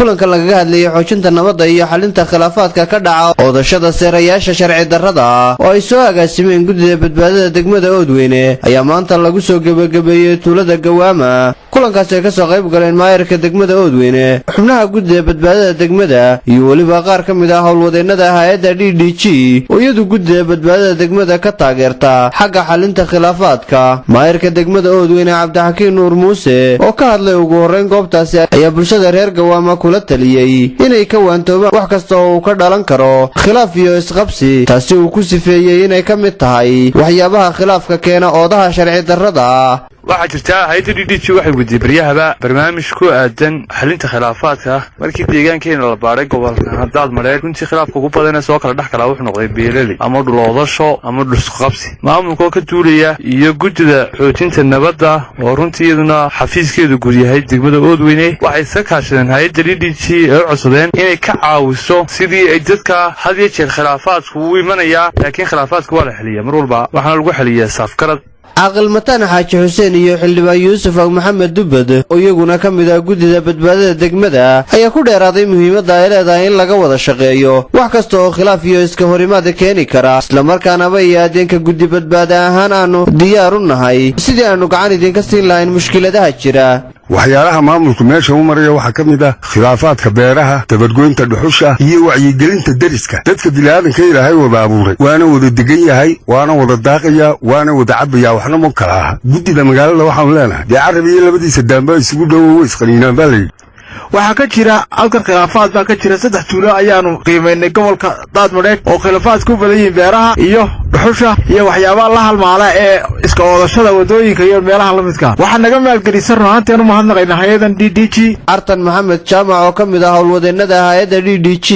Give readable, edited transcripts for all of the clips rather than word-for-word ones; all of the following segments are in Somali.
kulanka lagaga hadlayay xoojinta nabadda iyo xalinta khilaafaadka ka dhaca oodashada seerayaasha sharci darrada oo ay soo agaasimeen guddida badbaadada degmada Oodweyne ayaa maanta lagu soo gabagabeeyay tuulada Gawaama. kulankaasi ka soo qayb galeen maayarka degmada Oodweyne, xubnaha guddida badbaadada degmada iyo waliba qaar ka mid ah howlwadeennada hay'adda DDG oo iyadu guddida badbaadada degmada ka taageerta xagga xalinta khilaafaadka. maayarka degmada Oodweyne Cabdixakiin Nuur Muuse oo ka hadlay ugu horreyn goobtaasi ayaa bulshada reer Gawaama kula taliyay inay ka waantoobaan wax kasta oo ka dhalan karo khilaaf iyo isqabsi, taasi uu ku sifeeyay inay ka mid tahay waxyaabaha khilaafka keena oodaha sharci darrada. waxaa jirta hay'adda DDG waxay wadi baryahaba barnaamij ku aadan xalinta khilaafaadka markii deegaankeena la baaray gobolka Hadaad Mareer runtii khilaafka ugu badan soo kala dhaxkala wuxuu noqday beelali ama dhuloodasho ama dhusqabsi. maamulka ka tuulaya iyo guddida xoojinta nabadda oo runtii iyaduna xafiiskeedu guryahay degmada Oodweyne waxay ka kaashadeen hay'adda DDG oo codsadeen inay ka caawiso sidii ay dadka had iyo jeer khilaafaadku u imanaya, laakiin khilaafaadku waa la xaliyaa mar walba waxaana lagu xaliyaa safkarad. عاقل متان حاج حسين iyo xildhibaan Yuusuf Maxamed Dubad oo iyaguna ka mid ah guddida badbaadada degmada ayaa ku dheeraaday muhiimadda ay leedahay in laga wada shaqeeyo wax kasta oo khilaaf iyo iska horimaad keeni kara, isla markaana ay aadeenka guddi badbaada ahaan aanu diyaar u nahay sidii aanu gacan idinka siin lahayn mushkiladaha jira. waxyaalaha maamulku meesha u marayo waxa ka mid ah khilaafaadka beeraha, dabargoynta dhuxusha iyo wacyigelinta dariska. dadka bilaadanka Ilaahay wada abuuray waana wada degan yahay, waana wada daaqaya, waana wada cabaya, waxna ma kala aha. guddida magaalada waxaan leenahay Carabi iyo labadiisa daamba isugu dhow isqaniinaan baa waxaa ka jira halkan khilaafaad baa ka jira 3 tuulo ayaanu qiimeynay gobolka Hadaad Mareer oo khilaafaad ku badan yihiin beeraha iyo dhuxusha iyo waxyaabaha la halmaala ee iska oodashada wadooyinka iyo meelaha la midka. waxaa naga maalgelisay runtii u mahadnaqaynaa hay'addan DDG. Artan Maxamed Jaamac oo ka mid ah howlwadeennada hay'adda DDG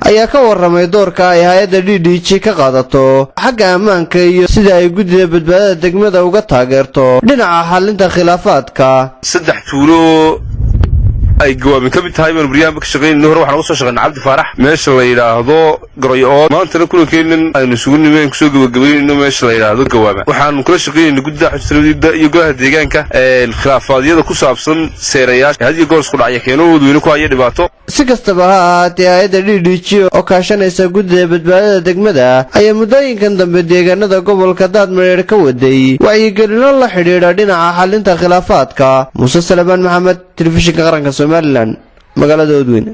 ayaa ka warramay doorka ay hay'adda DDG ka qaadato xagga ammaanka iyo sida ay guddida badbaadada degmada uga taageerto dhinaca xalinta khilaafaadka. 3 tuulo ay Gawaama ka mid tahay barnaamijka ka shaqeynayno hore waxaan ugu soo shaqeynaa Cabdi Faarax meesha la yiraahdo Garoyo maanta kulankeena aynu isugu nimeen ku soo gabagabeeyno meesha la yiraahdo Gawaama. waxaan kula shaqeynay guddida xusnida iyo golaha deegaanka khilaafaadiyada ku saabsan seerayaasha hadii goor isku dhacay keeno Oodweyne ku ay dhibaato. si kastaba ha ahaatee hay'adda DDG oo kaashanaysa guddida badbaadada degmada ayaa muddooyinkan dambe deegaanada gobolka Hadaad Mareer ka waday wacyigelin la xiriira dhinaca xalinta khilaafaadka. Muuse Salmaan Maxamed, telefishinka qaranka Somaliland, magaalada Oodweyne.